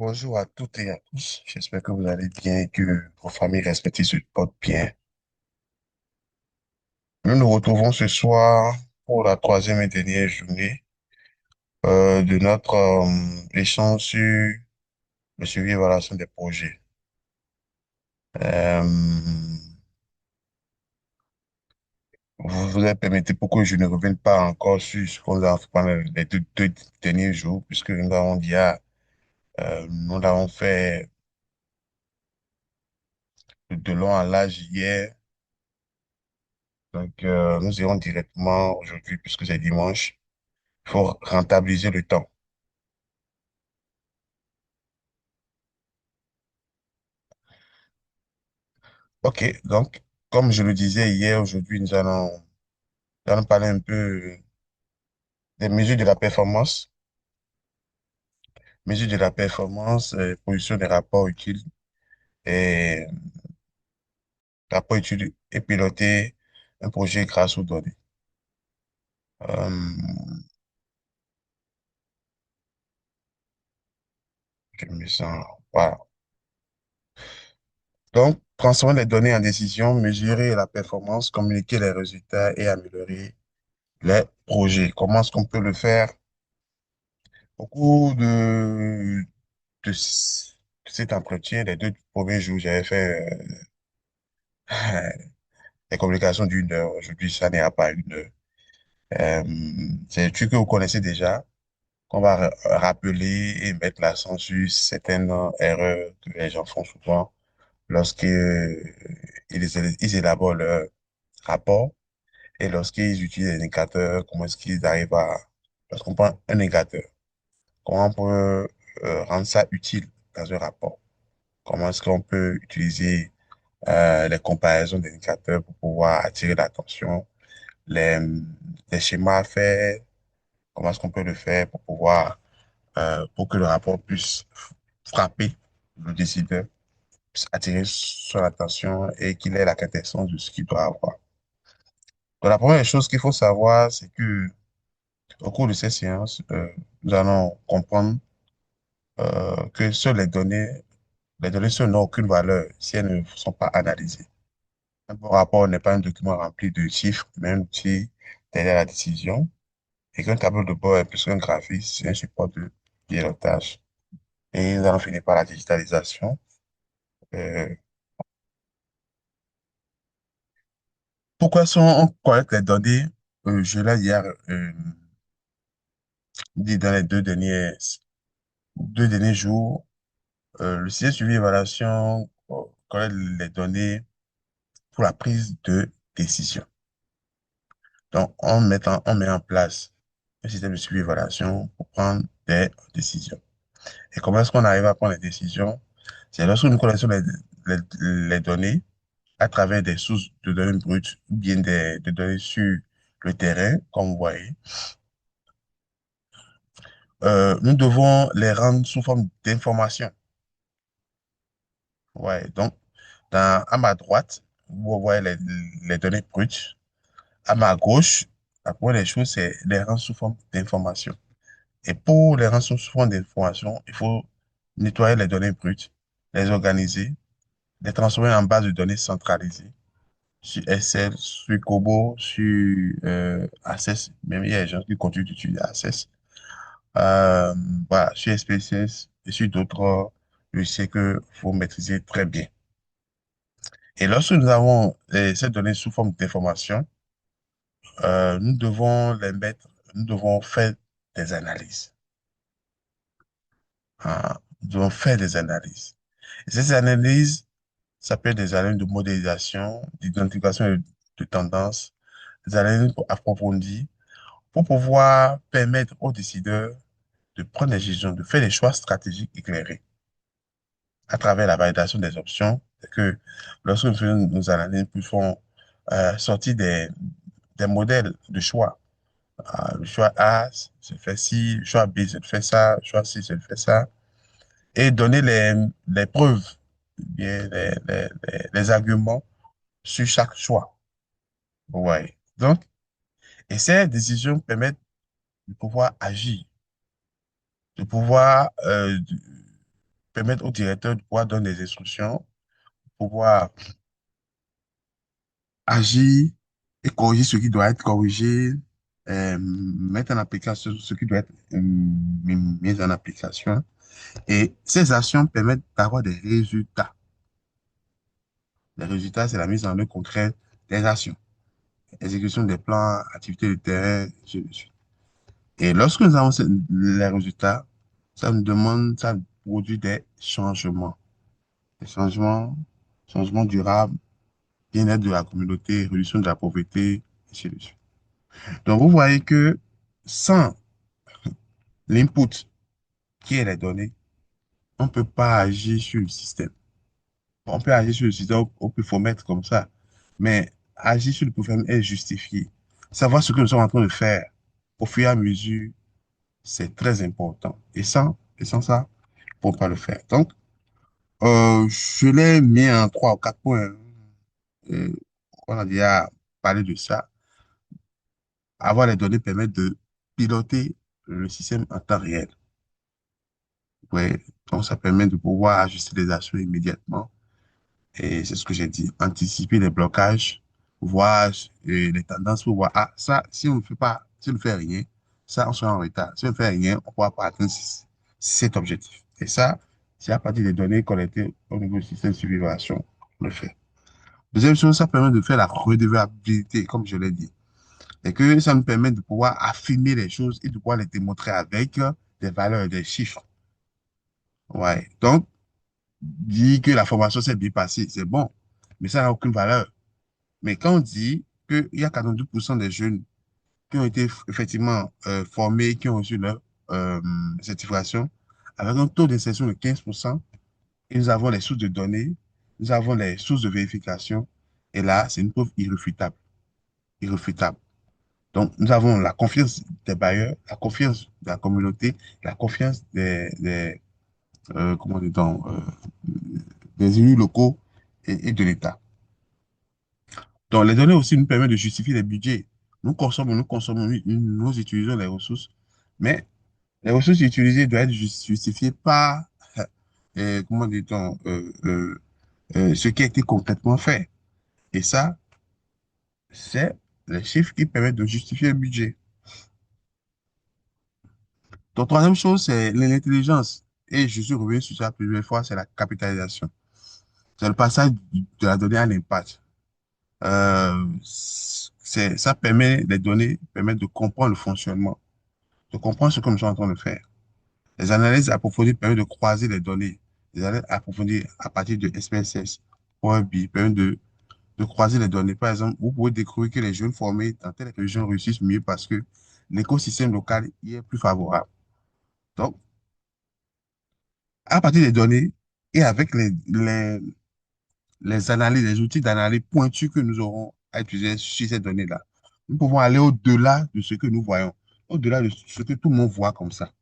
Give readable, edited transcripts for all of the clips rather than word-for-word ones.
Bonjour à toutes et à tous. J'espère que vous allez bien et que vos familles respectives se portent bien. Nous nous retrouvons ce soir pour la troisième et dernière journée de notre échange sur le suivi et évaluation des projets. Euh, vous avez permis pour que je ne revienne pas encore sur ce qu'on a fait pendant les deux derniers jours, puisque nous avons déjà, nous l'avons fait de long à large hier. Donc, nous irons directement aujourd'hui, puisque c'est dimanche. Il faut rentabiliser le temps. Ok, donc, comme je le disais hier, aujourd'hui, nous allons parler un peu des mesures de la performance. Mesures de la performance, position des rapports utiles et rapports utiles et piloter un projet grâce aux données. Euh, je me sens, voilà. Donc, transformer les données en décisions, mesurer la performance, communiquer les résultats et améliorer les projets. Comment est-ce qu'on peut le faire? Au cours de cet entretien, les deux premiers jours, j'avais fait des communications d'une heure. Aujourd'hui, ça n'ira pas une heure. Euh, c'est un truc que vous connaissez déjà, qu'on va rappeler et mettre l'accent sur certaines erreurs que les gens font souvent lorsqu'ils élaborent leur rapport et lorsqu'ils utilisent des indicateurs, comment est-ce qu'ils arrivent lorsqu'on prend un indicateur, comment on peut rendre ça utile dans un rapport. Comment est-ce qu'on peut utiliser les comparaisons d'indicateurs pour pouvoir attirer l'attention, les, les schémas à faire, comment est-ce qu'on peut le faire pour pouvoir, pour que le rapport puisse frapper le décideur, puisse attirer son attention et qu'il ait la quintessence de ce qu'il doit avoir. Donc, la première chose qu'il faut savoir, c'est que au cours de ces séances, nous allons comprendre que seules les données seules n'ont aucune valeur si elles ne sont pas analysées. Un bon rapport n'est pas un document rempli de chiffres, mais un outil derrière la décision. Et qu'un tableau de bord est plus qu'un graphisme, c'est un support de pilotage. Et nous allons finir par la digitalisation. Euh, Pourquoi sont-on collecte les données? Je l'ai hier dit dans les deux derniers jours. Le système suivi évaluation collecte les données pour la prise de décision. Donc, on met en place un système de suivi évaluation pour prendre des décisions. Et comment est-ce qu'on arrive à prendre les décisions? C'est lorsque nous connaissons les, les données à travers des sources de données brutes ou bien des données sur le terrain, comme vous voyez. Nous devons les rendre sous forme d'informations. Ouais, donc, à ma droite, vous voyez les données brutes. À ma gauche, la première des choses, c'est les rendre sous forme d'informations. Et pour les rendre sous forme d'informations, il faut nettoyer les données brutes, les organiser, les transformer en base de données centralisées sur Excel, sur Kobo, sur Access. Même il y a des gens qui continuent d'utiliser Access. Euh, voilà, sur SPSS et sur d'autres logiciels que vous maîtrisez très bien. Et lorsque nous avons ces données sous forme d'information, nous devons les mettre, nous devons faire des analyses. Hein. Nous devons faire des analyses. Et ces analyses, ça peut être des analyses de modélisation, d'identification de tendances, des analyses approfondies pour pouvoir permettre aux décideurs de prendre des décisions, de faire des choix stratégiques éclairés à travers la validation des options. C'est que lorsque nous faisons nos analyses, nous pouvons sortir des modèles de choix. Le choix A, c'est fait ci, le choix B, c'est fait ça, le choix C, c'est fait ça. Et donner les preuves, bien, les arguments sur chaque choix. Ouais. Donc, et ces décisions permettent de pouvoir agir, de pouvoir permettre au directeur de pouvoir donner des instructions, pouvoir agir et corriger ce qui doit être corrigé, mettre en application ce qui doit être mis en application. Et ces actions permettent d'avoir des résultats. Les résultats, c'est la mise en œuvre concrète des actions, exécution des plans, activités de terrain, ainsi de suite. Et lorsque nous avons les résultats, ça nous demande, ça produit des changements, changements durables, bien-être de la communauté, réduction de la pauvreté, ainsi de suite. Donc, vous voyez que sans l'input qui est les données, on ne peut pas agir sur le système. On peut agir sur le système au pifomètre comme ça, mais agir sur le pifomètre est justifié. Savoir ce que nous sommes en train de faire au fur et à mesure, c'est très important. Et sans ça, on ne peut pas le faire. Donc, je l'ai mis en 3 ou 4 points. Euh, on a déjà parlé de ça. Avoir les données permet de piloter le système en temps réel. Ouais, donc ça permet de pouvoir ajuster les actions immédiatement. Et c'est ce que j'ai dit, anticiper les blocages, voir les tendances pour voir, ah, ça, si on ne fait pas, si on ne fait rien, ça, on sera en retard. Si on ne fait rien, on ne pourra pas atteindre cet objectif. Et ça, c'est à partir des données collectées au niveau du système de surveillance, on le fait. Deuxième chose, ça permet de faire la redevabilité, comme je l'ai dit. Et que ça nous permet de pouvoir affiner les choses et de pouvoir les démontrer avec des valeurs, des chiffres. Ouais. Donc, dire que la formation s'est bien passée, c'est bon, mais ça n'a aucune valeur. Mais quand on dit qu'il y a 42% des jeunes qui ont été effectivement formés, qui ont reçu leur euh, certification, avec un taux d'insertion de 15%, et nous avons les sources de données, nous avons les sources de vérification, et là, c'est une preuve irréfutable. Irréfutable. Donc, nous avons la confiance des bailleurs, la confiance de la communauté, la confiance comment dit-on, des élus locaux et de l'État. Donc, les données aussi nous permettent de justifier les budgets. Nous utilisons les ressources, mais les ressources utilisées doivent être justifiées par, comment dit-on, ce qui a été concrètement fait. Et ça, c'est les chiffres qui permettent de justifier le budget. Donc, troisième chose, c'est l'intelligence. Et je suis revenu sur ça plusieurs fois, c'est la capitalisation. C'est le passage de la donnée à l'impact. Ça permet, les données permettent de comprendre le fonctionnement, de comprendre ce que nous sommes en train de faire. Les analyses approfondies permettent de croiser les données. Les analyses approfondies à partir de SPSS, Power BI, permettent de croiser les données. Par exemple, vous pouvez découvrir que les jeunes formés dans telle région réussissent mieux parce que l'écosystème local y est plus favorable. Donc, à partir des données et avec les analyses, les outils d'analyse pointus que nous aurons à utiliser sur ces données-là, nous pouvons aller au-delà de ce que nous voyons, au-delà de ce que tout le monde voit comme ça.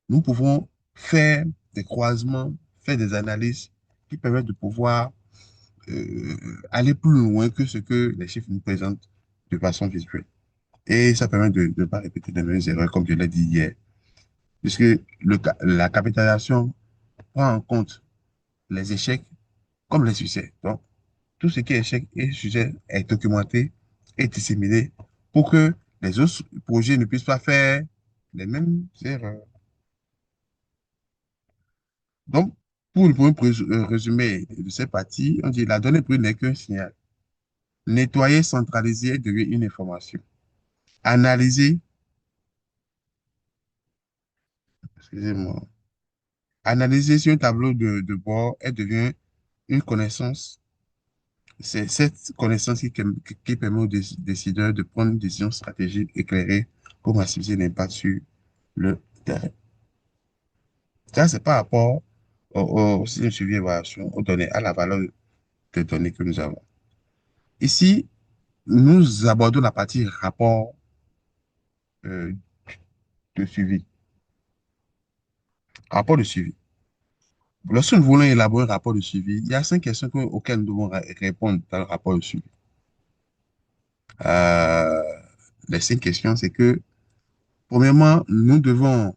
Nous pouvons faire des croisements, faire des analyses qui permettent de pouvoir aller plus loin que ce que les chiffres nous présentent de façon visuelle. Et ça permet de ne pas répéter les mêmes erreurs, comme je l'ai dit hier, puisque la capitalisation prend en compte les échecs comme les succès. Donc, tout ce qui est échec et sujet est documenté et disséminé pour que les autres projets ne puissent pas faire les mêmes erreurs. Donc, pour le résumé de cette partie, on dit la donnée brute n'est qu'un signal. Nettoyer, centraliser devient une information. Analyser, excusez-moi, analyser sur un tableau de bord, elle devient une connaissance. C'est cette connaissance qui permet aux décideurs de prendre une décision stratégique éclairée pour maximiser l'impact sur le terrain. Ça, c'est par rapport au système de suivi et évaluation, aux données, à la valeur des données que nous avons. Ici, nous abordons la partie rapport euh, de suivi. Rapport de suivi. Lorsque nous voulons élaborer un rapport de suivi, il y a 5 questions auxquelles nous devons répondre dans le rapport de suivi. Euh, les 5 questions, c'est que, premièrement, nous devons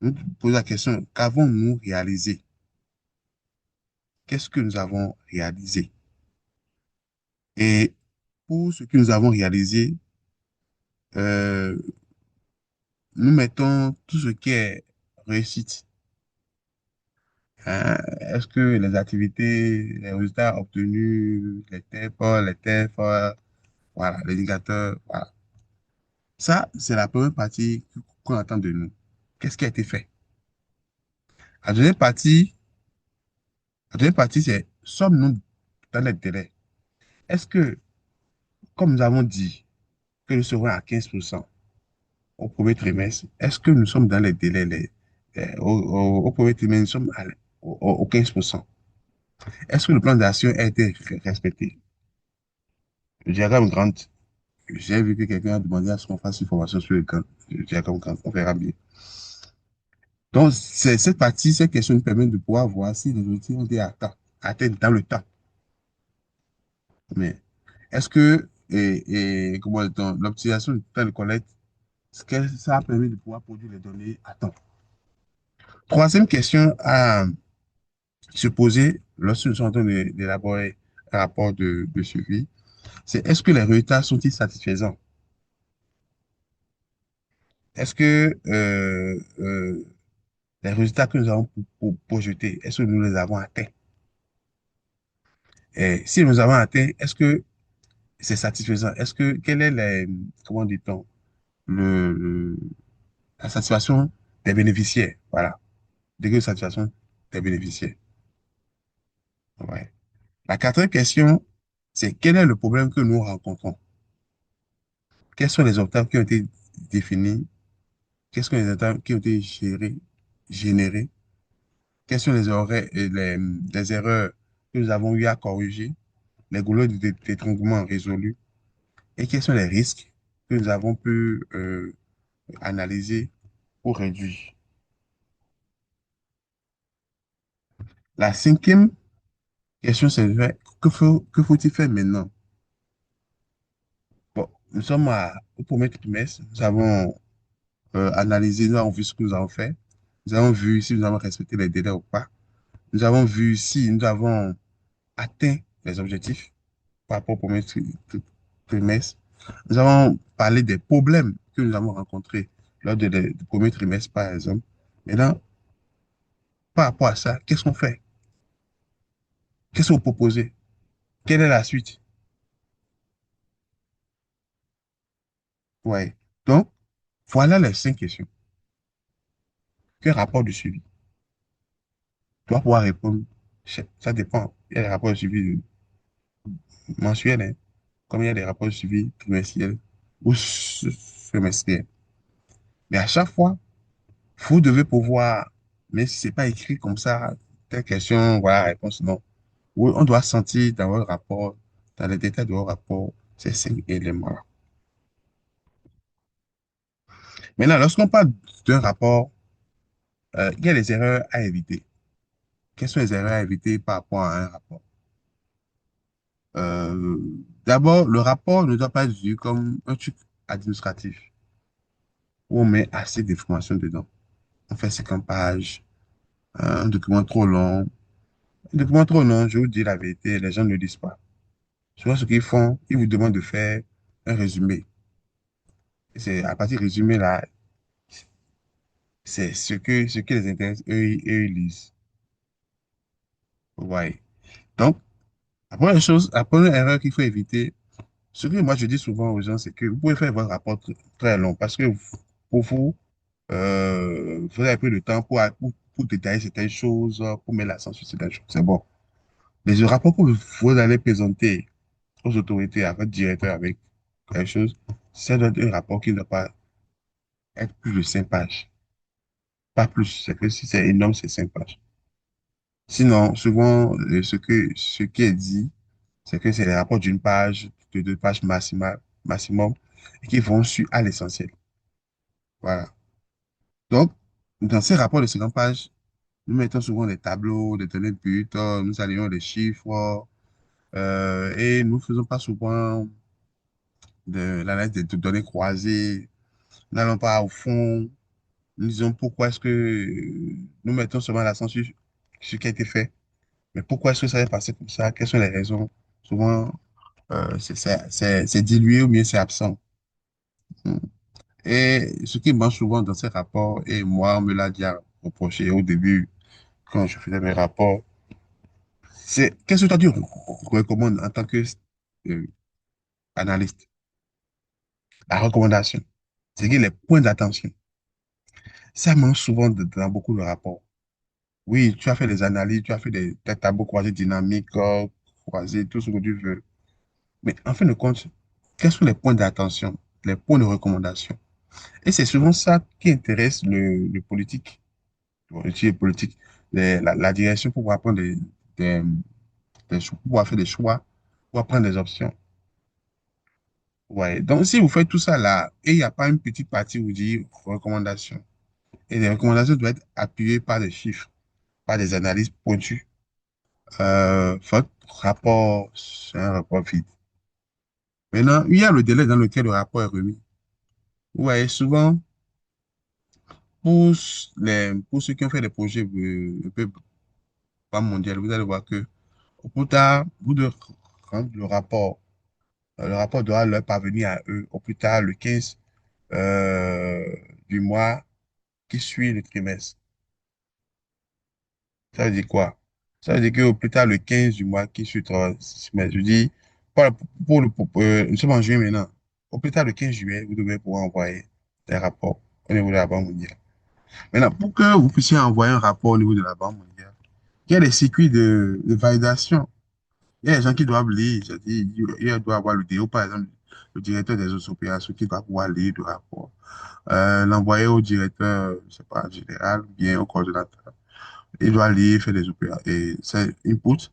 nous posons la question, qu'avons-nous réalisé? Qu'est-ce que nous avons réalisé? Et pour ce que nous avons réalisé, euh, nous mettons tout ce qui est réussite. Hein. Est-ce que les activités, les résultats obtenus, les TEF, voilà, l'indicateur, voilà. Ça, c'est la première partie qu'on attend de nous. Qu'est-ce qui a été fait? La deuxième partie, la deuxième partie, c'est sommes-nous dans les délais? Est-ce que, comme nous avons dit, que nous serons à 15% au premier trimestre, est-ce que nous sommes dans les délais au premier trimestre, nous sommes au 15%? Est-ce que le plan d'action a été respecté? Le diagramme Gantt, j'ai vu que quelqu'un a demandé à ce qu'on fasse une formation sur le diagramme Gantt, on verra bien. Donc, cette partie, ces questions nous permettent de pouvoir voir si les objectifs ont été atteints dans le temps. Mais est-ce que comment dit-on, l'optimisation du temps de collecte, ce que ça a permis de pouvoir produire les données à temps? Troisième question à se poser lorsque nous sommes en train d'élaborer un rapport de suivi, c'est est-ce que les résultats sont-ils satisfaisants? Est-ce que les résultats que nous avons projetés, est-ce que nous les avons atteints? Et si nous avons atteint, est-ce que c'est satisfaisant? Quelle est comment dit-on, le, la satisfaction des bénéficiaires? Voilà, degré de satisfaction des bénéficiaires. Ouais. La quatrième question, c'est quel est le problème que nous rencontrons? Quels sont les obstacles qui ont été définis? Quels sont les obstacles qui ont été générés? Quelles sont les erreurs que nous avons eu à corriger? Les goulots d'étranglement résolus? Et quels sont les risques que nous avons pu analyser pour réduire? La cinquième question, c'est que faut-il faire maintenant? Bon, nous sommes au premier trimestre, nous avons analysé, nous avons vu ce que nous avons fait, nous avons vu si nous avons respecté les délais ou pas, nous avons vu si nous avons atteint les objectifs par rapport au premier trimestre. Nous avons parlé des problèmes que nous avons rencontrés lors du premier trimestre, par exemple. Maintenant, par rapport à ça, qu'est-ce qu'on fait? Qu'est-ce que vous proposez? Quelle est la suite? Ouais. Donc, voilà les cinq questions. Quel rapport de suivi? Tu vas pouvoir répondre. Ça dépend. Il y a des rapports de suivi mensuels, hein, comme il y a des rapports de suivi trimestriels ou semestriels. Mais à chaque fois, vous devez pouvoir, même si ce n'est pas écrit comme ça, telle question, voilà, réponse, non. Oui, on doit sentir dans votre rapport, dans les détails de votre rapport, ces cinq éléments-là. Maintenant, lorsqu'on parle d'un rapport, il y a des erreurs à éviter. Quelles sont les erreurs à éviter par rapport à un rapport? Euh, D'abord, le rapport ne doit pas être vu comme un truc administratif où on met assez d'informations dedans. On fait 50 pages, un document trop long. Un document trop long, je vous dis la vérité, les gens ne lisent pas. Souvent, ce qu'ils font, ils vous demandent de faire un résumé. Et c'est à partir du résumé là, c'est ce qui les intéresse, eux, ils lisent. Vous voyez. Donc, la première erreur qu'il faut éviter, ce que moi je dis souvent aux gens, c'est que vous pouvez faire votre rapport très long parce que pour vous, vous avez pris le temps pour détailler certaines choses, pour mettre l'accent sur certaines choses. C'est bon. Mais le rapport que vous allez présenter aux autorités, à votre directeur avec quelque chose, ça doit être un rapport qui ne doit pas être plus de 5 pages. Pas plus. C'est que si c'est énorme, c'est 5 pages. Sinon, souvent, ce qui est dit, c'est que c'est des rapports d'une page, de 2 pages maximum, et qui vont à l'essentiel. Voilà. Donc, dans ces rapports de 50 pages, nous mettons souvent des tableaux, des données de but, nous alignons les chiffres, et nous ne faisons pas souvent de l'analyse des données croisées. Nous n'allons pas au fond. Nous disons pourquoi est-ce que nous mettons seulement l'accent sur ce qui a été fait, mais pourquoi est-ce que ça est passé comme ça? Quelles sont les raisons? Souvent, c'est dilué ou bien c'est absent. Mm. Et ce qui manque souvent dans ces rapports, et moi, on me l'a déjà reproché au début, quand je faisais mes rapports, c'est qu'est-ce que toi tu recommandes en tant que euh, analyste? La recommandation, c'est que les points d'attention. Ça manque souvent dans beaucoup de rapports. Oui, tu as fait des analyses, tu as fait des tableaux croisés dynamiques, croisés, tout ce que tu veux. Mais en fin de compte, quels sont les points d'attention, les points de recommandation? Et c'est souvent ça qui intéresse le politique, le politique, la direction pour pouvoir prendre des, pour pouvoir faire des choix, pour pouvoir prendre des options. Ouais. Donc, si vous faites tout ça là, et il n'y a pas une petite partie où vous dites recommandations, et les recommandations doivent être appuyées par des chiffres, par des analyses pointues, votre rapport, c'est un rapport vide. Maintenant, il y a le délai dans lequel le rapport est remis. Ouais, souvent, pour ceux qui ont fait des projets un peu pas mondial, vous allez voir que au plus tard, vous devez rendre le rapport. Le rapport doit leur parvenir à eux au plus tard le 15 euh, du mois qui suit le trimestre. Ça veut dire quoi? Ça veut dire qu'au plus tard le 15 du mois qui suit le trimestre. Je dis, nous sommes en juillet maintenant. Au plus tard le 15 juillet, vous devez pouvoir envoyer des rapports au niveau de la Banque mondiale. Maintenant, pour que vous puissiez envoyer un rapport au niveau de la Banque mondiale, il y a des circuits de validation. Il y a des gens qui doivent lire. C'est-à-dire, il doit avoir le DO, par exemple, le directeur des autres opérations qui doit pouvoir lire le rapport. L'envoyer au directeur, je sais pas, général, bien au coordonnateur. Il doit lire, faire des opérations et c'est input.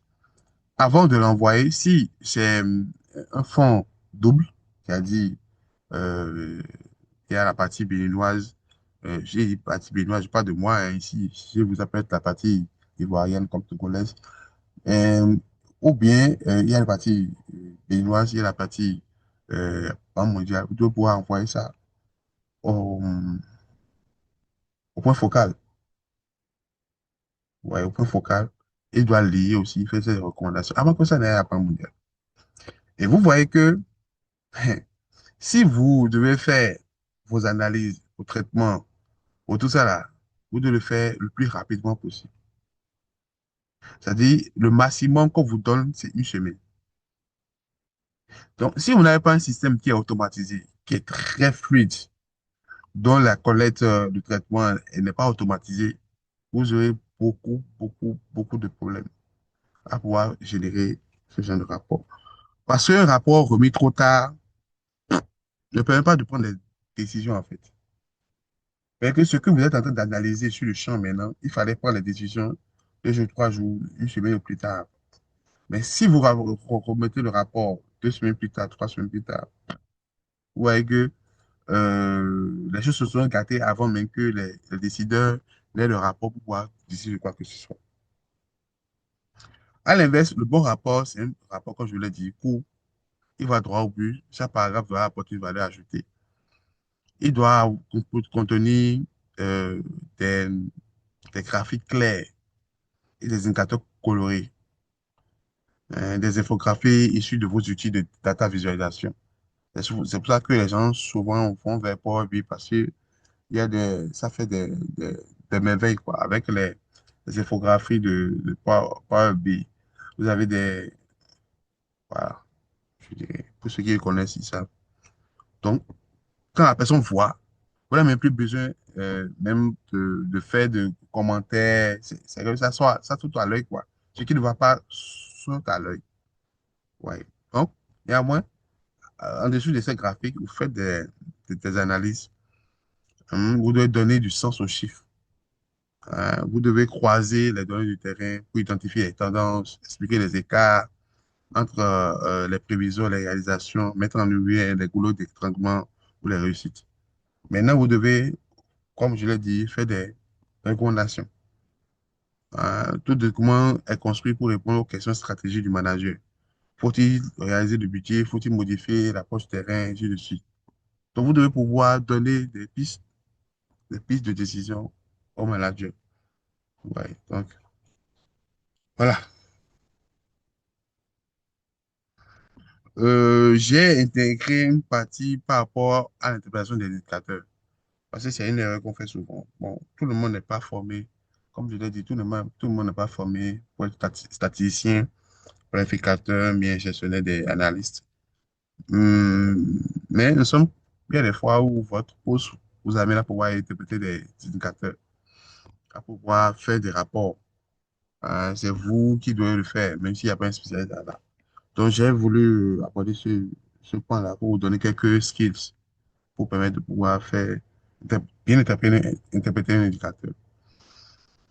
Avant de l'envoyer, si c'est un fonds double, c'est-à-dire euh, il y a la partie béninoise, j'ai dit partie béninoise, je parle de moi hein, ici, je vous appelle la partie ivoirienne comme togolaise. Euh, ou bien, il y a la partie béninoise, il y a la partie banque mondiale. Vous devez pouvoir envoyer ça au, au point focal. Ouais, au point focal. Il doit lire aussi, faire ses recommandations avant que ça n'aille à la banque mondiale. Et vous voyez que si vous devez faire vos analyses, vos traitements, ou tout ça là, vous devez le faire le plus rapidement possible. C'est-à-dire, le maximum qu'on vous donne, c'est une semaine. Donc, si vous n'avez pas un système qui est automatisé, qui est très fluide, dont la collecte de traitement elle n'est pas automatisée, vous aurez beaucoup de problèmes à pouvoir générer ce genre de rapport. Parce qu'un rapport remis trop tard ne permet pas de prendre des décisions, en fait. Mais que ce que vous êtes en train d'analyser sur le champ maintenant, il fallait prendre les décisions 2 jours, 3 jours, une semaine plus tard. Mais si vous remettez le rapport 2 semaines plus tard, 3 semaines plus tard, vous voyez que les choses se sont gâtées avant même que les décideurs n'aient le rapport pour pouvoir décider de quoi que ce soit. À l'inverse, le bon rapport, c'est un rapport, comme je vous l'ai dit, court, il va droit au but, chaque paragraphe doit apporter une valeur ajoutée. Il doit contenir euh, des, des graphiques clairs et des indicateurs colorés, des infographies issues de vos outils de data visualisation. C'est pour ça que les gens souvent vont vers Power BI parce que ça fait des merveilles, quoi. Avec les infographies de Power BI, vous avez voilà, je dirais, pour ceux qui le connaissent, ils savent. Donc, quand la personne voit, vous n'avez même plus besoin même de faire de commentaires. C'est comme ça saute à l'œil, quoi. Ce qui ne va pas saute à l'œil. Ouais. Donc, néanmoins, en dessous de ces graphiques, vous faites des analyses. Vous devez donner du sens aux chiffres. Vous devez croiser les données du terrain pour identifier les tendances, expliquer les écarts entre les prévisions et les réalisations, mettre en lumière les goulots d'étranglement ou les réussites. Maintenant, vous devez, comme je l'ai dit, faire des recommandations. Tout document est construit pour répondre aux questions stratégiques du manager. Faut-il réaliser le budget? Faut-il modifier l'approche terrain? Ainsi de suite. Donc, vous devez pouvoir donner des pistes des pistes de décision au manager. Ouais, donc, voilà. J'ai intégré une partie par rapport à l'interprétation des indicateurs. Parce que c'est une erreur qu'on fait souvent. Bon, tout le monde n'est pas formé. Comme je l'ai dit, tout le monde n'est pas formé pour être statisticien, planificateur, bien gestionnaire des analystes. Mais nous sommes bien des fois où votre poste vous amène à pouvoir interpréter des indicateurs, à pouvoir faire des rapports. C'est vous qui devez le faire, même s'il n'y a pas un spécialiste là. Donc, j'ai voulu aborder ce point-là pour vous donner quelques skills pour permettre de pouvoir bien interpréter un indicateur.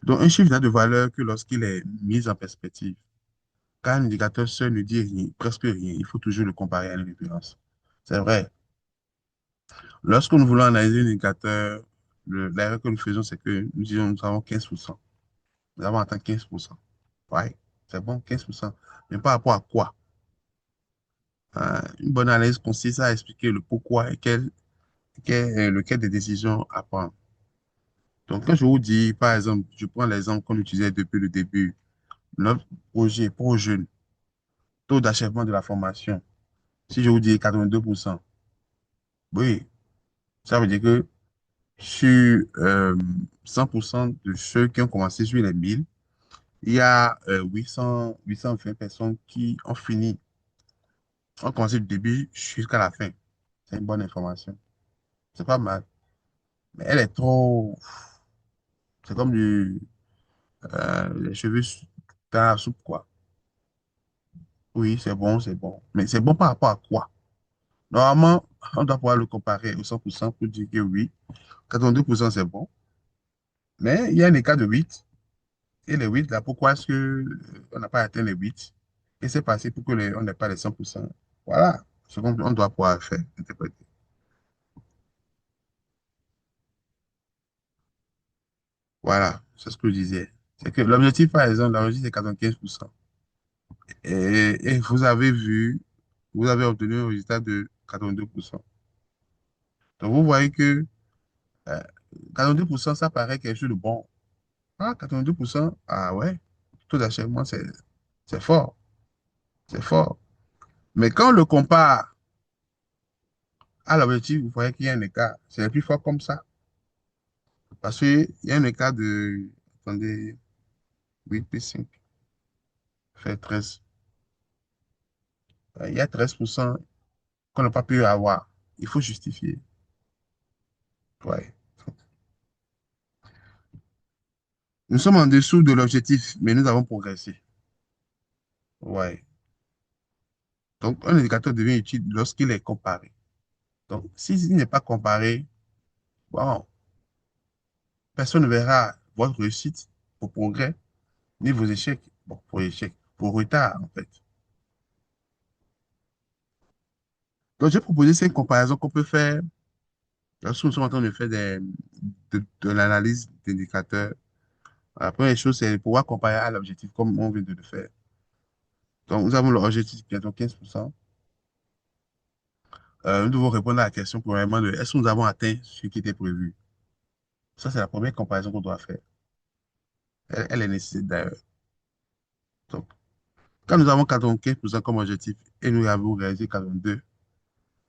Donc, un chiffre n'a de valeur que lorsqu'il est mis en perspective. Car un indicateur seul ne dit rien, presque rien. Il faut toujours le comparer à une référence. C'est vrai. Lorsque nous voulons analyser un indicateur, l'erreur que nous faisons, c'est que nous disons nous avons 15%. Nous avons atteint 15%. Ouais, c'est bon, 15%. Mais par rapport à quoi? Une bonne analyse consiste à expliquer le pourquoi et quel est lequel des décisions à prendre. Donc, quand je vous dis, par exemple, je prends l'exemple qu'on utilisait depuis le début, notre projet pour jeunes, taux d'achèvement de la formation. Si je vous dis 82%, oui, ça veut dire que sur 100% de ceux qui ont commencé sur les 1000, il y a 820 personnes qui ont commencé du début jusqu'à la fin. C'est une bonne information. C'est pas mal. Mais elle est trop. C'est comme les cheveux dans la soupe, quoi. Oui, c'est bon, c'est bon. Mais c'est bon par rapport à quoi? Normalement, on doit pouvoir le comparer au 100% pour dire que oui, 82% c'est bon. Mais il y a un écart de 8. Et les 8 là, pourquoi est-ce que on n'a pas atteint les 8? Et c'est passé pour que on n'ait pas les 100%. Voilà ce qu'on doit pouvoir faire, interpréter. Voilà, c'est ce que je disais. C'est que l'objectif, par exemple, l'objectif, c'est 95%. Et vous avez obtenu un résultat de 82%. Donc, vous voyez que 82%, ça paraît quelque chose de bon. Ah, 82%, ah ouais, taux d'achèvement, c'est fort, c'est fort. Mais quand on le compare à l'objectif, vous voyez qu'il y a un écart. C'est le plus fort comme ça. Parce qu'il y a un écart de, attendez, 8 plus 5 fait 13. Il y a 13% qu'on n'a pas pu avoir. Il faut justifier. Ouais. Nous sommes en dessous de l'objectif, mais nous avons progressé. Ouais. Donc, un indicateur devient utile lorsqu'il est comparé. Donc, s'il n'est pas comparé, bon, personne ne verra votre réussite, vos progrès, ni vos échecs. Bon, pour échecs, vos retards, en fait. Donc, j'ai proposé cinq comparaisons qu'on peut faire lorsque nous sommes en train de faire de l'analyse d'indicateurs. La première chose, c'est de pouvoir comparer à l'objectif, comme on vient de le faire. Donc, nous avons l'objectif bientôt 15%. Nous devons répondre à la question premièrement de est-ce que nous avons atteint ce qui était prévu? Ça, c'est la première comparaison qu'on doit faire. Elle est nécessaire d'ailleurs. Donc, quand nous avons 95% comme objectif et nous avons réalisé 42,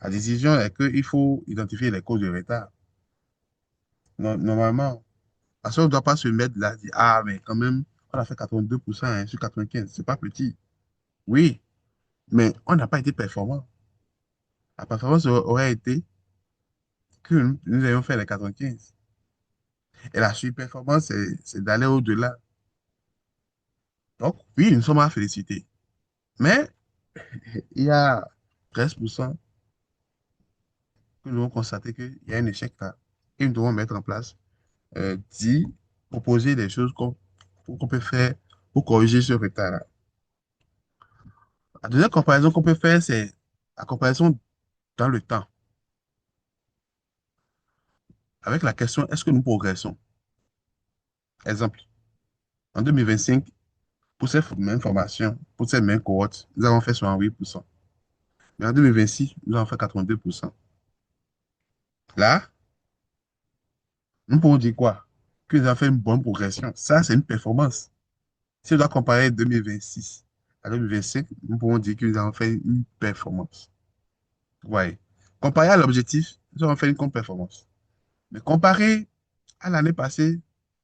la décision est qu'il faut identifier les causes de retard. Normalement, parce qu'on ne doit pas se mettre là, dire, ah, mais quand même, on a fait 82% hein, sur 95, c'est pas petit. Oui, mais on n'a pas été performant. La performance aurait été que nous ayons fait les 95. Et la surperformance, c'est d'aller au-delà. Donc, oui, nous sommes à féliciter. Mais il y a 13% que nous avons constaté qu'il y a un échec là. Et nous devons mettre en place, dit, proposer des choses qu'on peut faire pour corriger ce retard-là. La deuxième comparaison qu'on peut faire, c'est la comparaison dans le temps. Avec la question, est-ce que nous progressons? Exemple, en 2025, pour cette même formation, pour cette même cohorte, nous avons fait 68%. Mais en 2026, nous avons fait 82%. Là, nous pouvons dire quoi? Qu'ils ont fait une bonne progression. Ça, c'est une performance. Si on doit comparer 2026 à 2025, nous pouvons dire qu'ils ont fait une performance. Ouais. Comparé à l'objectif, ils ont fait une grande performance. Mais comparé à l'année passée,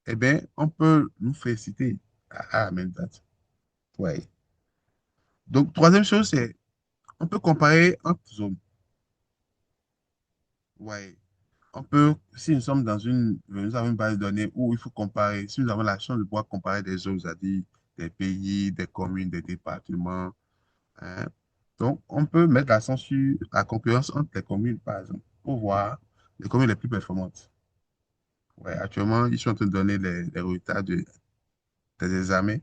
eh bien, on peut nous féliciter à la même date. Ouais. Donc, troisième chose, c'est on peut comparer entre zones. Ouais. On peut, si nous sommes dans nous avons une base de données où il faut comparer, si nous avons la chance de pouvoir comparer des zones, c'est-à-dire des pays, des communes, des départements, hein. Donc, on peut mettre l'accent sur la concurrence entre les communes, par exemple, pour voir les communes les plus performantes. Ouais, actuellement, ils sont en train de donner les résultats des examens.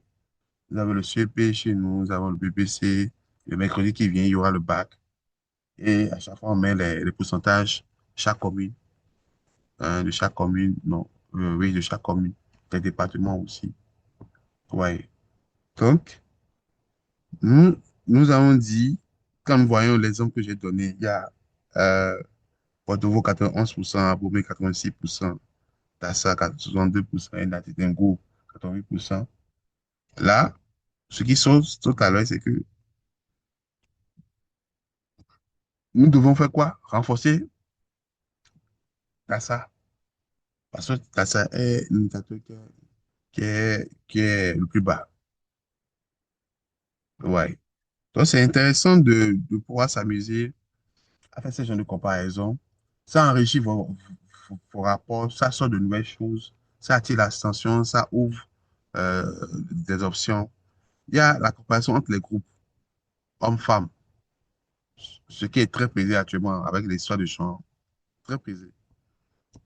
Nous avons le CEP chez nous, nous avons le BBC. Le mercredi qui vient, il y aura le bac. Et à chaque fois, on met les pourcentages, chaque commune, hein, de chaque commune, non, oui, de chaque commune, des départements aussi. Ouais. Donc, nous, nous avons dit, quand nous voyons l'exemple que j'ai donné, il y a euh, Porto-Vaux 91%, Abomey 86%, Tassa 62% et Natitingo 88%. Là, ce qui saute tout à l'heure, c'est que nous devons faire quoi? Renforcer Tassa. Parce que Tassa est l'indicateur qui est le plus bas. Ouais. Donc, c'est intéressant de pouvoir s'amuser à faire ce genre de comparaison. Ça enrichit vos rapports, ça sort de nouvelles choses, ça attire l'attention, ça ouvre des options. Il y a la comparaison entre les groupes hommes-femmes, ce qui est très prisé actuellement avec l'histoire de genre, très prisé.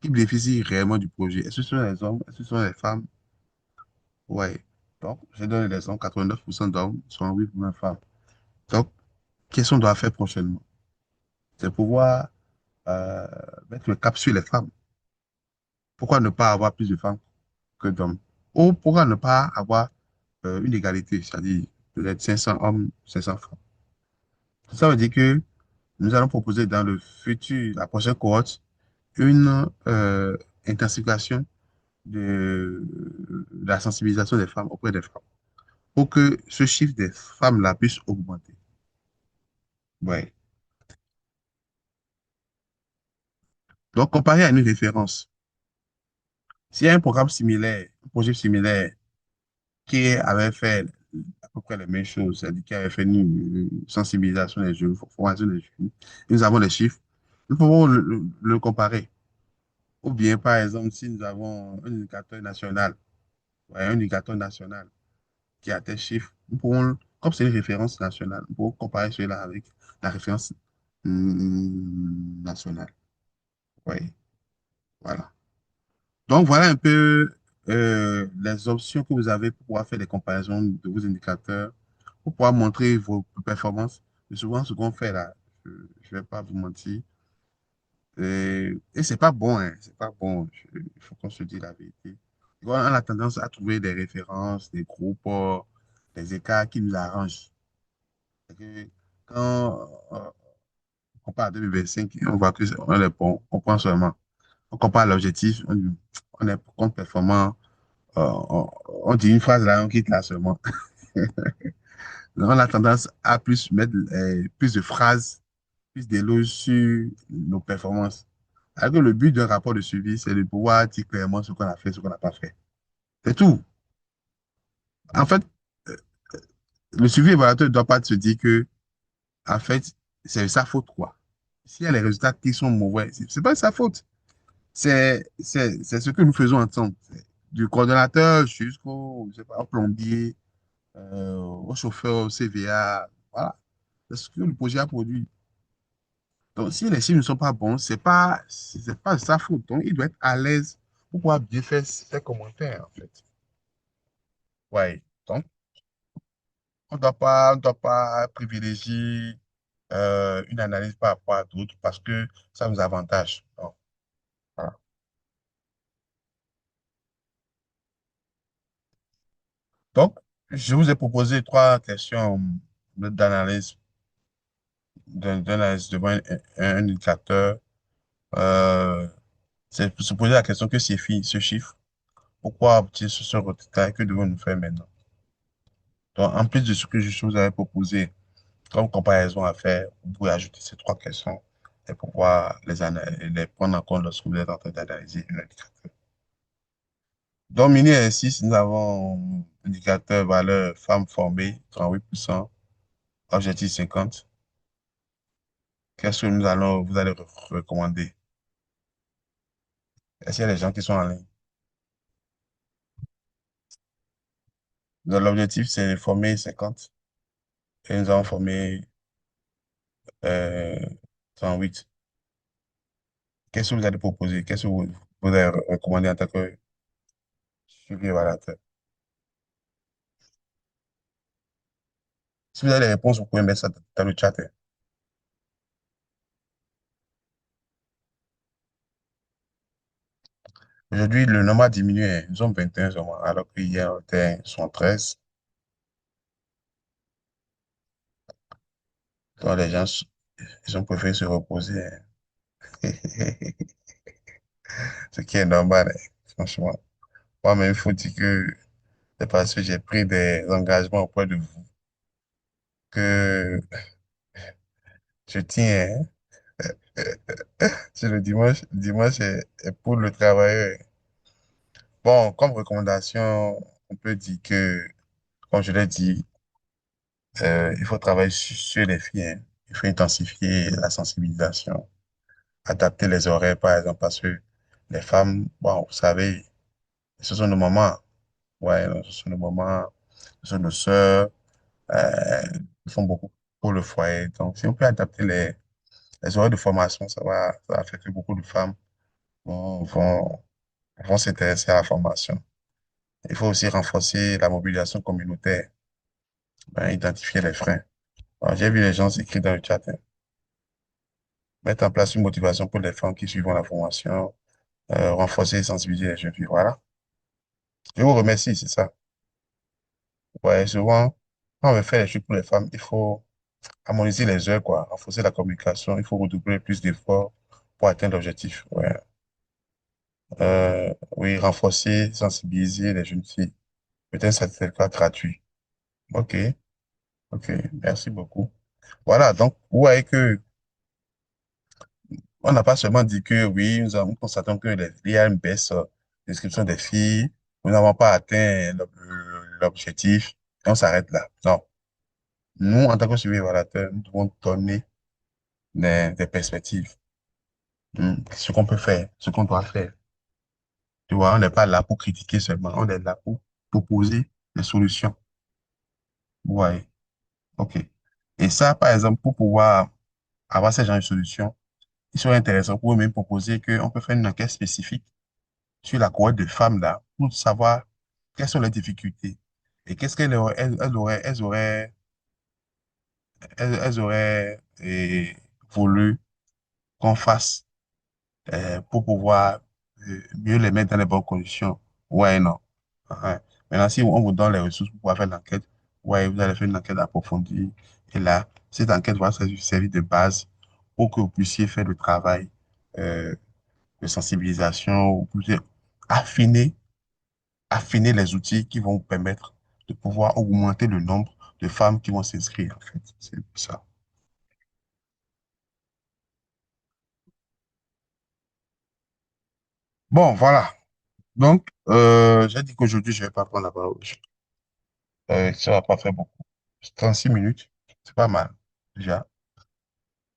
Qui bénéficie réellement du projet? Est-ce que ce sont les hommes? Est-ce que ce sont les femmes? Ouais. Donc, j'ai donné l'exemple, 89% d'hommes, 68% de femmes. Donc, qu'est-ce qu'on doit faire prochainement? C'est pouvoir euh, mettre le cap sur les femmes. Pourquoi ne pas avoir plus de femmes que d'hommes? Ou pourquoi ne pas avoir une égalité, c'est-à-dire peut-être 500 hommes, 500 femmes? Ça veut dire que nous allons proposer dans le futur, la prochaine cohorte, une intensification de la sensibilisation des femmes auprès des femmes pour que ce chiffre des femmes-là puisse augmenter. Ouais. Donc, comparé à une référence, s'il y a un programme similaire, un projet similaire qui avait fait à peu près les mêmes choses, c'est-à-dire qui avait fait une sensibilisation des jeunes, formation des jeunes, et nous avons les chiffres, nous pouvons le comparer. Ou bien, par exemple, si nous avons un indicateur national, ouais, un indicateur national qui a tel chiffre, nous pouvons, comme c'est une référence nationale, nous pouvons comparer cela avec la référence nationale. Oui, voilà. Donc, voilà un peu les options que vous avez pour pouvoir faire des comparaisons de vos indicateurs, pour pouvoir montrer vos performances. Et souvent, ce qu'on fait là, je ne vais pas vous mentir, et c'est pas bon, hein, c'est pas bon. Il faut qu'on se dise la vérité. On a tendance à trouver des références, des groupes, des écarts qui nous arrangent. C'est que quand on compare à 2025, on voit que on est bon, on prend seulement. On compare l'objectif, on est compte performant, on dit une phrase là, on quitte là seulement. On a tendance à plus mettre plus de phrases, plus d'éloges sur nos performances. Alors que le but d'un rapport de suivi, c'est de pouvoir dire clairement ce qu'on a fait, ce qu'on n'a pas fait. C'est tout. En fait, euh, le suivi évaluateur ne doit pas se dire que, en fait, c'est sa faute, quoi. S'il y a les résultats qui sont mauvais, c'est pas sa faute. C'est ce que nous faisons ensemble. Du coordonnateur jusqu'au, je sais pas, au plombier, au chauffeur, au CVA. Voilà. C'est ce que le projet a produit. Donc, si les chiffres ne sont pas bons, c'est pas de sa faute. Donc, il doit être à l'aise pour pouvoir bien faire ses commentaires, en fait. Ouais. Donc, on doit pas privilégier une analyse par rapport à d'autres parce que ça nous avantage. Donc, voilà. Donc, je vous ai proposé trois questions d'analyse d'analyse devant un indicateur. Euh, C'est pour se poser la question que signifie ce chiffre. Pourquoi obtenir ce résultat? Que devons-nous faire maintenant? Donc, en plus de ce que je vous avais proposé comme comparaison à faire, vous pouvez ajouter ces trois questions et pouvoir les prendre en compte lorsque vous êtes en train d'analyser une indicateur. Donc, mini exercice, nous avons indicateur valeur femme formée, 38%, objectif 50. Qu'est-ce que vous allez recommander? Est-ce qu'il y a des gens qui sont en ligne? Donc, l'objectif, c'est de former 50 et nous avons formé euh, 38. Qu'est-ce que vous allez proposer? Qu'est-ce que vous allez recommander en tant que suivi évaluateur? Si vous avez des réponses, vous pouvez mettre ça dans le chat, hein. Aujourd'hui, le nombre a diminué, hein. Nous sommes 21 seulement, alors qu'hier, on était 13. Donc, les gens, ils ont préféré se reposer, hein. Ce qui est normal, hein, franchement. Moi-même, il faut dire que c'est parce que j'ai pris des engagements auprès de vous que je tiens, hein. C'est le dimanche est pour le travailleur. Bon, comme recommandation, on peut dire que, comme je l'ai dit, il faut travailler sur les filles, hein. Il faut intensifier la sensibilisation, adapter les horaires, par exemple, parce que les femmes, bon, vous savez, ce sont nos mamans. Ouais, ce sont nos mamans, ce sont nos sœurs, euh, ils font beaucoup pour le foyer. Donc, si on peut adapter les horaires de formation, ça va faire que beaucoup de femmes vont, vont, vont s'intéresser à la formation. Il faut aussi renforcer la mobilisation communautaire, ben, identifier les freins. Alors, j'ai vu les gens s'écrire dans le chat, hein. Mettre en place une motivation pour les femmes qui suivent la formation, renforcer et sensibiliser les jeunes filles. Voilà. Je vous remercie, c'est ça. Ouais, souvent, quand on veut faire les choses pour les femmes, il faut harmoniser les heures, quoi, renforcer la communication, il faut redoubler plus d'efforts pour atteindre l'objectif. Ouais. Oui, renforcer, sensibiliser les jeunes filles. Peut-être ça c'est le cas gratuit. OK, OK, merci beaucoup. Voilà, donc, vous voyez que on n'a pas seulement dit que oui, nous constatons que il y a une baisse d'inscription des filles, nous n'avons pas atteint l'objectif, et on s'arrête là. Non. Nous, en tant que suivi évaluateur, nous devons donner des perspectives. Ce qu'on peut faire, ce qu'on doit faire. Tu vois, on n'est pas là pour critiquer seulement, on est là pour proposer des solutions. Vous voyez? OK. Et ça, par exemple, pour pouvoir avoir ce genre de solutions, il serait intéressant pour même proposer qu'on peut faire une enquête spécifique sur la cohorte de femmes là pour savoir quelles sont les difficultés et qu'est-ce elles auraient voulu qu'on fasse pour pouvoir mieux les mettre dans les bonnes conditions. Ouais, non. Ouais. Maintenant, si on vous donne les ressources pour pouvoir faire l'enquête, ouais, vous allez faire une enquête approfondie. Et là, cette enquête va servir de base pour que vous puissiez faire le travail euh, de sensibilisation, vous puissiez affiner affiner les outils qui vont vous permettre de pouvoir augmenter le nombre de femmes qui vont s'inscrire, en fait. C'est ça. Bon, voilà. Donc, j'ai dit qu'aujourd'hui, je vais pas prendre la parole. Ça va pas faire beaucoup. 36 minutes, c'est pas mal, déjà.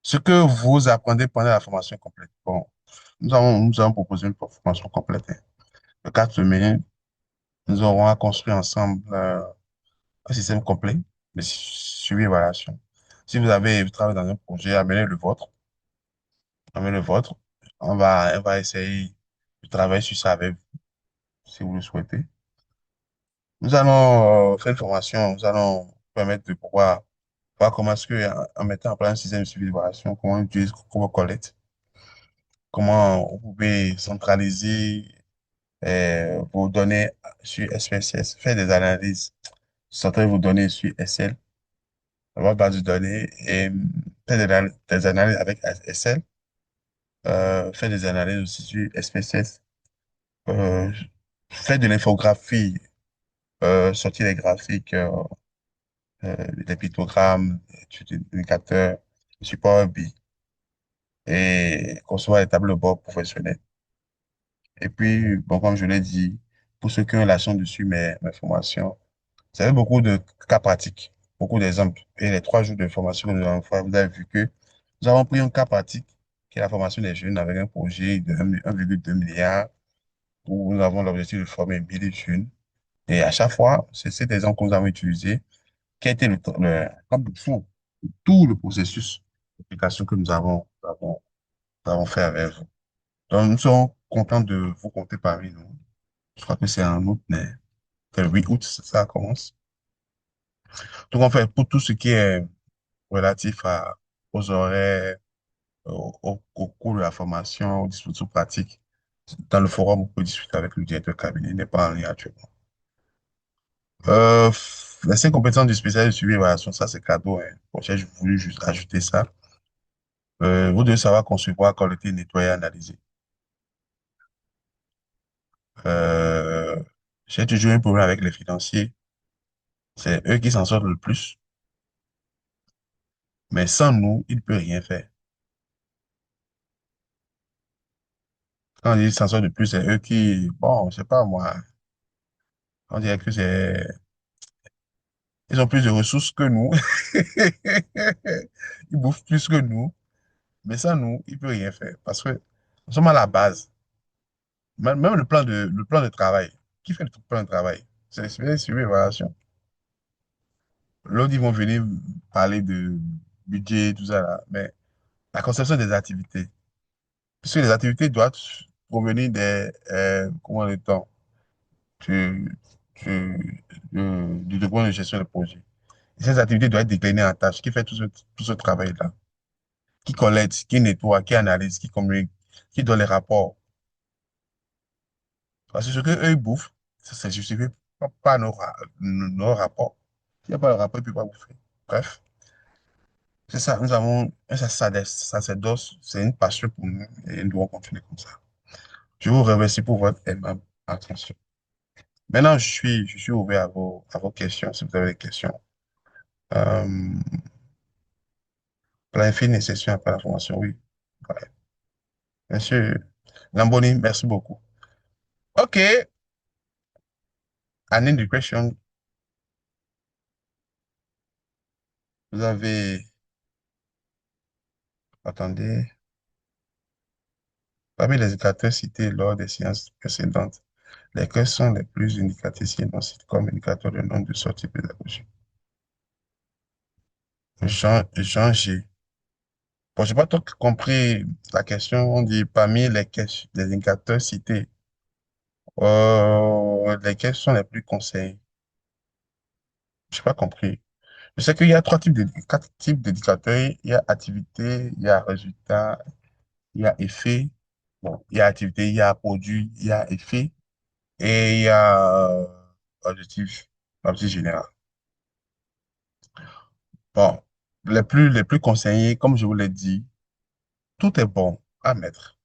Ce que vous apprenez pendant la formation complète. Bon, nous avons proposé une formation complète, hein. De 4 semaines, nous aurons à construire ensemble un système complet de suivi et évaluation. Si vous travaillez dans un projet, amenez le vôtre. Amenez le vôtre. On va essayer de travailler sur ça avec vous, si vous le souhaitez. Nous allons faire une formation, nous allons permettre de pouvoir voir comment est-ce que, en mettant en place un système de suivi d'évaluation, comment on utilise Google Colette, comment vous pouvez centraliser vos données sur SPSS, faire des analyses, centrer vos données sur SL, votre base de données, et faire des analyses avec SL, fait des analyses aussi sur SPSS, euh, fait de l'infographie, sortir les graphiques, des pictogrammes, des indicateurs, support BI et concevoir des tableaux de bord professionnels. Et puis, bon, comme je l'ai dit, pour ceux qui ont la chance de suivre mes formations, vous avez beaucoup de cas pratiques, beaucoup d'exemples. Et les 3 jours de formation que nous avons fait, vous avez vu que nous avons pris un cas pratique, qui est la formation des jeunes avec un projet de 1,2 milliard, où nous avons l'objectif de former 1000 jeunes. Et à chaque fois, c'est cet exemple que nous avons utilisé, qui a été comme le fond de tout le processus d'application que nous avons fait avec vous. Donc, nous sommes contents de vous compter parmi nous. Je crois que c'est en août, mais c'est le 8 août, ça commence. Donc, en fait, pour tout ce qui est relatif aux horaires, au cours de la formation, aux dispositifs pratiques, dans le forum, on peut discuter avec le directeur de cabinet, il n'est pas en ligne actuellement. Les 5 compétences du spécialiste de suivi et évaluation, ça c'est cadeau, hein. Bon, j'ai voulu juste ajouter ça. Vous devez savoir concevoir, collecter, nettoyer, analyser. Euh, j'ai toujours un problème avec les financiers. C'est eux qui s'en sortent le plus. Mais sans nous, ils ne peuvent rien faire. Quand ils s'en sortent le plus, c'est eux qui, bon, je sais pas moi, on dirait que ils ont plus de ressources que nous. Ils bouffent plus que nous. Mais sans nous, ils ne peuvent rien faire. Parce que nous sommes à la base. Même le plan de travail. Qui fait le plan de travail? C'est les suivi évaluation. L'autre, ils vont venir parler de budget, tout ça là. Mais la conception des activités. Puisque les activités doivent provenir comment le temps, du, du document de gestion de projet. Et ces activités doivent être déclinées en tâches. Qui fait tout ce travail-là? Qui collecte, qui nettoie, qui analyse, qui communique, qui donne les rapports. Parce que ce que eux ils bouffent, ça c'est justifié par nos rapports. S'il n'y a pas de rapport, ils ne peuvent pas bouffer. Bref, c'est ça. Nous avons un sacerdoce, c'est une passion pour nous et nous devons continuer comme ça. Je vous remercie pour votre aimable attention. Maintenant, je suis ouvert à vos questions, si vous avez des questions. Euh, Planifier une session après la formation, oui. Ouais. Monsieur Lamboni, merci beaucoup. OK. An the question, vous avez, attendez, parmi les indicateurs cités lors des séances précédentes, lesquels sont les plus indicatifs si on cite comme indicateur de nombre de sorties pédagogiques? Jean G. Bon, j'ai pas trop compris la question. On dit parmi les indicateurs cités, lesquels sont les plus conseillés? J'ai pas compris. Je sais qu'il y a 4 types d'indicateurs. Il y a activité, il y a résultat, il y a effet. Bon, il y a activité, il y a produit, il y a effet et il y a objectif, objectif général. Bon, les plus conseillés, comme je vous l'ai dit, tout est bon à mettre.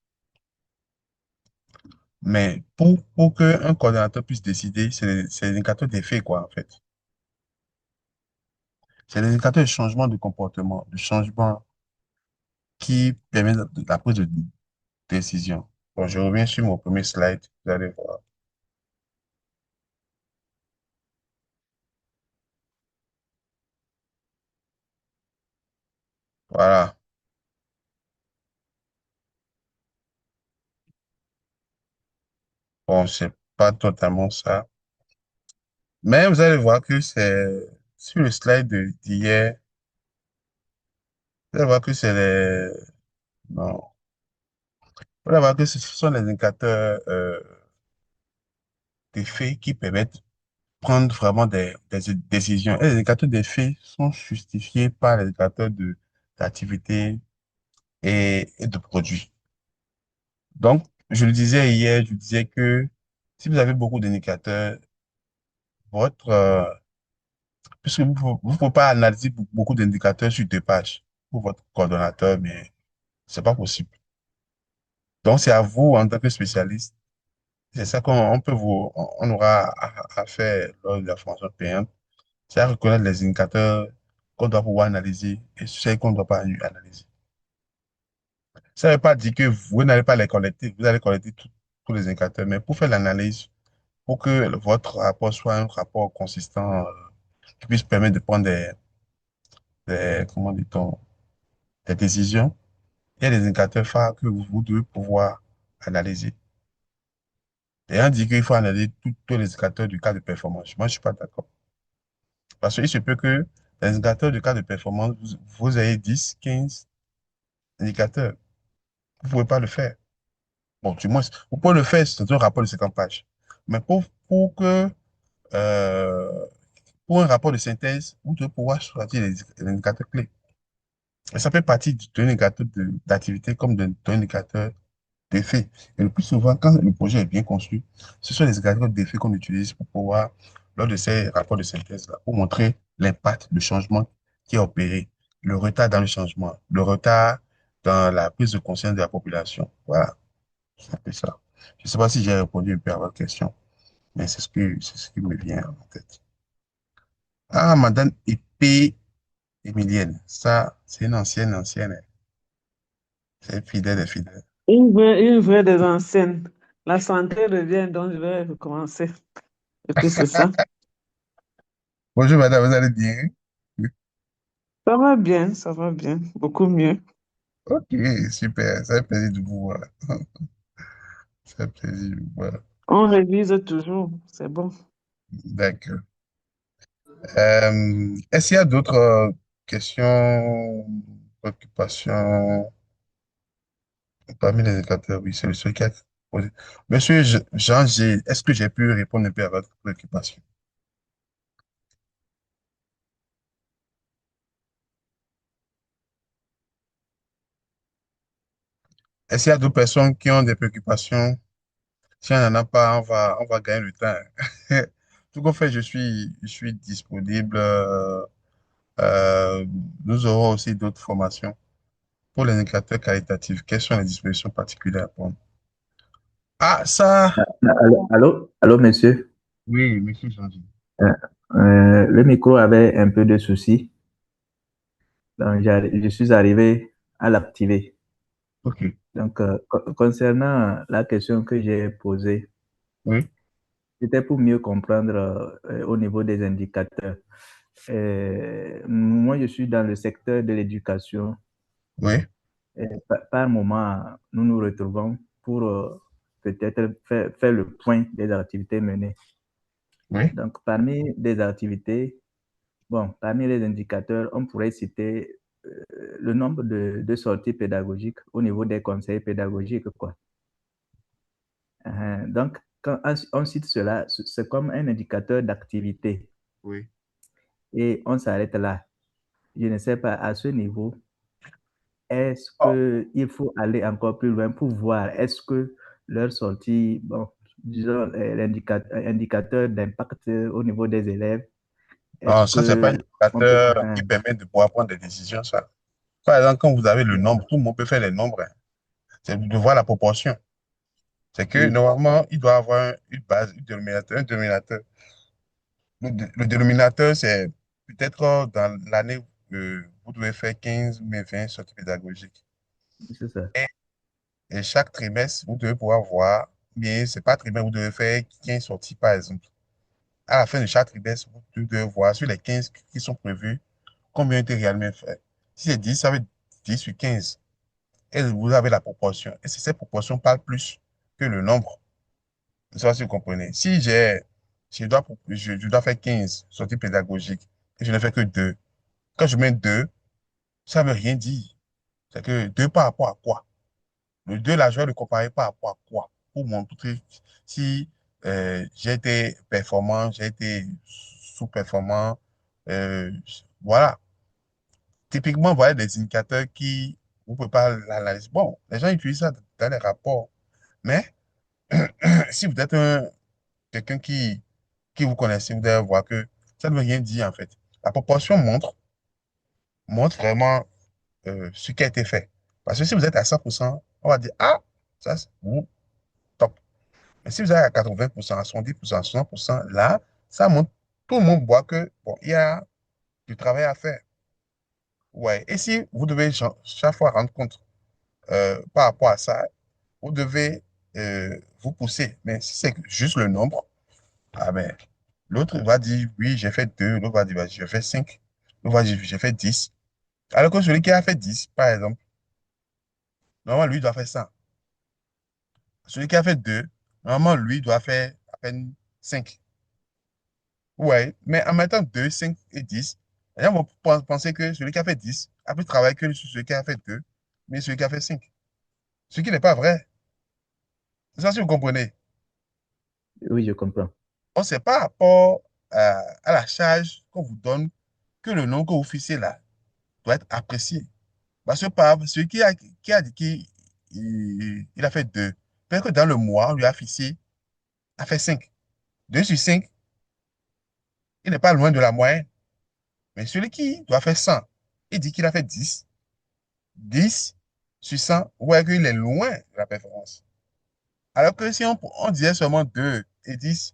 Mais pour qu'un coordonnateur puisse décider, c'est l'indicateur d'effet, quoi, en fait. C'est l'indicateur de changement de comportement, de changement qui permet la prise de décision. Bon, je reviens sur mon premier slide, vous allez voir. Voilà. Bon, c'est pas totalement ça. Mais vous allez voir que c'est sur le slide d'hier, vous allez voir que c'est les... Non. Vous allez voir que ce sont les indicateurs d'effet qui permettent de prendre vraiment des décisions. Et les indicateurs d'effet sont justifiés par les indicateurs d'activité et de produits. Donc, je le disais hier, je disais que si vous avez beaucoup d'indicateurs, votre, puisque vous ne pouvez pas analyser beaucoup d'indicateurs sur 2 pages pour votre coordonnateur, mais c'est pas possible. Donc, c'est à vous, en tant que spécialiste, c'est ça qu'on peut on aura à faire lors de la formation payante, c'est à reconnaître les indicateurs qu'on doit pouvoir analyser et ceux qu'on ne doit pas analyser. Ça ne veut pas dire que vous n'allez pas les collecter, vous allez collecter tous les indicateurs, mais pour faire l'analyse, pour que votre rapport soit un rapport consistant, qui puisse permettre de prendre comment dit-on, des décisions, il y a des indicateurs phares que vous devez pouvoir analyser. Et on dit qu'il faut analyser tous les indicateurs du cas de performance. Moi, je ne suis pas d'accord. Parce qu'il se peut que les indicateurs du cas de performance, vous ayez 10, 15 indicateurs. Vous ne pouvez pas le faire. Bon, du moins, vous pouvez le faire, c'est un rapport de 50 pages. Mais euh, pour un rapport de synthèse, vous devez pouvoir choisir les indicateurs clés. Et ça fait partie d'un indicateur d'activité comme d'un indicateur d'effet. Et le plus souvent, quand le projet est bien conçu, ce sont les indicateurs d'effet qu'on utilise pour pouvoir, lors de ces rapports de synthèse-là, pour montrer l'impact, le changement qui est opéré, le retard dans le changement, le retard dans la prise de conscience de la population. Voilà, c'est un peu ça. Je ne sais pas si j'ai répondu un peu à votre question, mais c'est ce qui me vient en tête. Ah, Madame Épée Émilienne, ça, c'est une ancienne, hein. C'est fidèle et fidèle. Une vraie des anciennes. La santé revient, donc je vais recommencer. Et puis c'est ça. Bonjour, madame, vous allez bien? Ça va bien, beaucoup mieux. Ok, super. Ça fait plaisir de vous voir. Ça fait plaisir de vous voir. On révise toujours, c'est bon. D'accord. Est-ce qu'il y a d'autres questions, préoccupations parmi les indicateurs? Oui, c'est le seul qui a posé. Monsieur Jean G, est-ce que j'ai pu répondre un peu à votre préoccupation? Est-ce qu'il y a d'autres personnes qui ont des préoccupations? Si on n'en a pas, on va gagner le temps. Tout compte fait, je suis disponible. Euh, nous aurons aussi d'autres formations. Pour les indicateurs qualitatifs, quelles sont les dispositions particulières à prendre? Ah, ça, Allô, allô, allô, monsieur. oui, monsieur Jean-Gilles. Euh, le micro avait un peu de soucis, donc je suis arrivé à l'activer. OK, Donc, concernant la question que j'ai posée, oui, c'était pour mieux comprendre au niveau des indicateurs. Moi, je suis dans le secteur de l'éducation oui, et par moment, nous nous retrouvons pour peut-être faire le point des activités menées. oui, Donc, parmi les activités, bon, parmi les indicateurs, on pourrait citer le nombre de sorties pédagogiques au niveau des conseils pédagogiques, quoi. Donc, quand on cite cela, c'est comme un indicateur d'activité oui. et on s'arrête là. Je ne sais pas, à ce niveau, est-ce Oh, qu'il faut aller encore plus loin pour voir, est-ce que leur sortie, bon, disons, indicateur d'impact au niveau des élèves, est-ce ah, ça, c'est pas un que on peut... indicateur qui permet de pouvoir prendre des décisions, ça. Par exemple, quand vous avez le nombre, tout le monde peut faire les nombres, hein. C'est de voir la proportion. C'est que oui, normalement, il doit avoir une base, un dénominateur. Le dénominateur, c'est peut-être dans l'année, vous devez faire 15 mais 20 sorties pédagogiques. c'est ça. Et chaque trimestre, vous devez pouvoir voir, bien, c'est pas trimestre, vous devez faire 15 sorties, par exemple. À la fin de chaque trimestre, vous devez voir sur les 15 qui sont prévus, combien ont été réellement faits. Si c'est 10, ça veut dire 10 sur 15. Et vous avez la proportion. Et si cette proportion parle plus que le nombre, je ne sais pas si vous comprenez. Si je dois faire 15 sorties pédagogiques et je ne fais que 2, quand je mets 2, ça ne veut rien dire. C'est que 2 par rapport à quoi? Le 2 là, je vais le comparer par rapport à quoi? Pour montrer si j'ai été performant, j'ai été sous-performant. euh, voilà. Typiquement, voilà des indicateurs qui, vous ne pouvez pas l'analyser. Bon, les gens utilisent ça dans les rapports. Mais si vous êtes quelqu'un qui vous connaissez, vous devez voir que ça ne veut rien dire en fait. La proportion montre vraiment ce qui a été fait. Parce que si vous êtes à 100%, on va dire, ah, Ça, c'est top. Mais si vous avez à 80%, à 70%, à 60%, là, ça montre, tout le monde voit que, bon, il y a du travail à faire. Ouais. Et si vous devez chaque fois rendre compte par rapport à ça, vous devez vous pousser. Mais si c'est juste le nombre, ah ben, l'autre va dire, oui, j'ai fait 2, l'autre va dire, bah, j'ai fait 5, l'autre va dire, j'ai fait 10. Alors que celui qui a fait 10, par exemple, normalement, lui doit faire 100. Celui qui a fait 2, normalement, lui doit faire à peine 5. Ouais, mais en mettant 2, 5 et 10, les gens vont penser que celui qui a fait 10 a plus travaillé que celui qui a fait 2, mais celui qui a fait 5. Ce qui n'est pas vrai. C'est ça, si vous comprenez. Oui, je comprends. On ne sait pas rapport à la charge qu'on vous donne que le nom que vous fixez là doit être apprécié. Parce que par exemple, celui qui a dit qu'il a fait 2, peut-être que dans le mois, on lui a fixé, a fait 5. 2 sur 5, il n'est pas loin de la moyenne. Mais celui qui doit faire 100, il dit qu'il a fait 10. 10 sur 100, vous voyez qu'il est loin de la performance. Alors que si on disait seulement 2 et 10,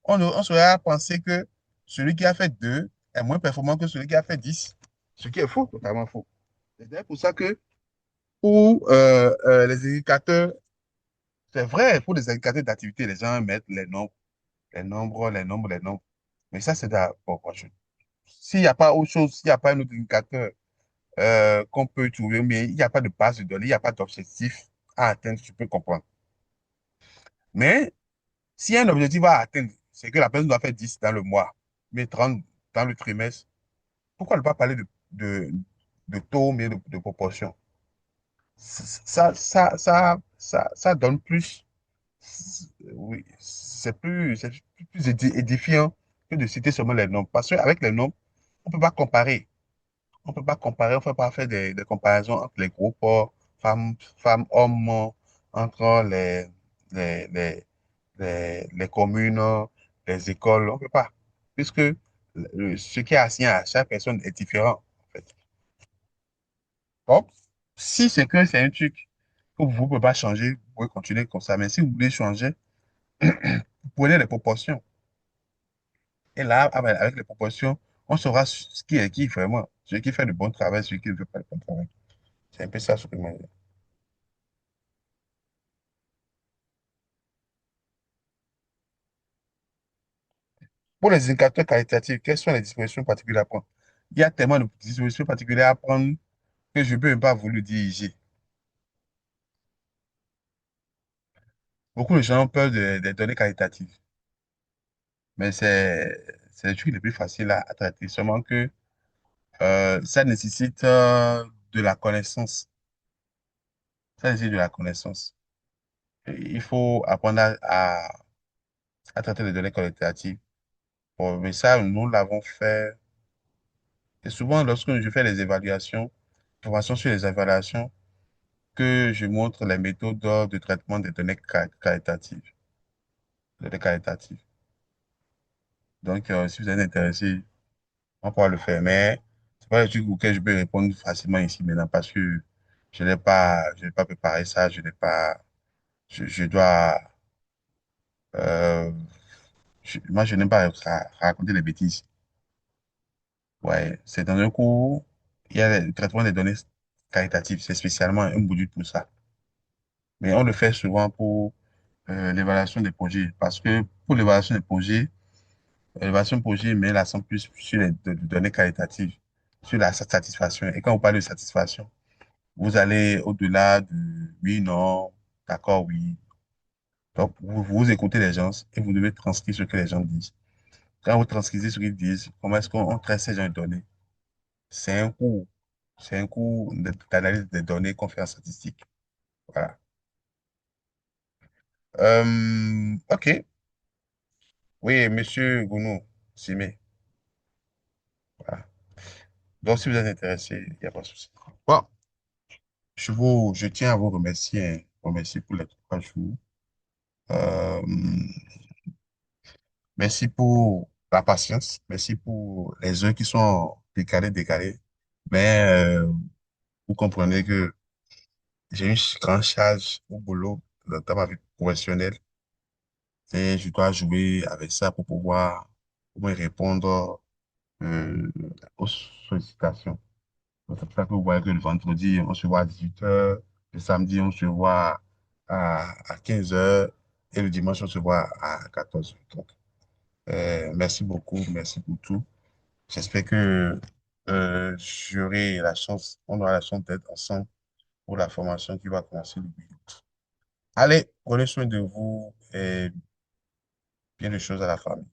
on serait à penser que celui qui a fait 2 est moins performant que celui qui a fait 10. Ce qui est faux, totalement faux. C'est d'ailleurs pour ça que pour les indicateurs, c'est vrai, pour les indicateurs d'activité, les gens mettent les nombres, les nombres, les nombres, les nombres. Mais ça, c'est bon, s'il n'y a pas autre chose, s'il n'y a pas un autre indicateur qu'on peut trouver, mais il n'y a pas de base de données, il n'y a pas d'objectif à atteindre, tu peux comprendre. Mais s'il y a un objectif à atteindre, c'est que la personne doit faire 10 dans le mois, mais 30 dans le trimestre. Pourquoi ne pas parler de, de taux, mais de proportion? Ça donne plus. Oui, c'est plus édifiant que de citer seulement les nombres. Parce qu'avec les nombres, on ne peut pas comparer. On ne peut pas comparer, on ne peut pas faire des comparaisons entre les groupes, femmes, hommes, entre les communes, les écoles. On ne peut pas. Puisque ce qui est assigné à chaque personne est différent, en fait. Donc, si c'est que c'est un truc que vous ne pouvez pas changer, vous pouvez continuer comme ça. Mais si vous voulez changer, vous prenez les proportions. Et là, avec les proportions, on saura ce qui est qui vraiment. Celui qui fait le bon travail, celui qui ne fait pas le bon travail. C'est un peu ça ce que moi. Pour les indicateurs qualitatifs, quelles sont les dispositions particulières à prendre? Il y a tellement de dispositions particulières à prendre que je ne peux même pas vous le dire ici. Beaucoup de gens ont peur des données qualitatives, mais c'est le truc le plus facile à traiter. Seulement que ça nécessite de la connaissance. Ça nécessite de la connaissance. Et il faut apprendre à traiter les données qualitatives. Bon, mais ça, nous l'avons fait. Et souvent, lorsque je fais les évaluations, formation sur les évaluations, que je montre les méthodes de traitement des données qualitatives. Données qualitatives. Donc, si vous êtes intéressé, on pourra le faire. Mais c'est pas le truc auquel je peux répondre facilement ici maintenant parce que je n'ai pas préparé ça, je dois, euh, moi, je n'aime pas raconter des bêtises. Ouais, c'est dans un cours, il y a le traitement des données qualitatives, c'est spécialement un module pour ça. Mais on le fait souvent pour l'évaluation des projets parce que pour l'évaluation des projets, l'évaluation de projet met l'accent plus sur les données qualitatives, sur la satisfaction. Et quand vous parlez de satisfaction, vous allez au-delà de oui, non, d'accord, oui. Donc, vous écoutez les gens et vous devez transcrire ce que les gens disent. Quand vous transcrivez ce qu'ils disent, comment est-ce qu'on traite ces gens de données? C'est un cours. C'est un cours d'analyse des données qu'on fait en statistique. Voilà. OK. Oui, monsieur Gounou, Simé. Voilà. Donc, si vous êtes intéressé, il n'y a pas de souci. Bon, je tiens à vous remercier, hein, remercier pour les 3 jours. Euh, Merci pour la patience. Merci pour les heures qui sont décalées. Mais vous comprenez que j'ai une grande charge au boulot dans ma vie professionnelle et je dois jouer avec ça pour pouvoir au moins répondre euh, aux sollicitations. Donc, c'est pour ça que vous voyez que le vendredi, on se voit à 18 heures, le samedi, on se voit à 15 heures et le dimanche, on se voit à 14 heures. Donc, merci beaucoup, merci pour tout. J'espère que j'aurai la chance, on aura la chance d'être ensemble pour la formation qui va commencer le 8 août. Allez, prenez soin de vous et bien de choses à la famille.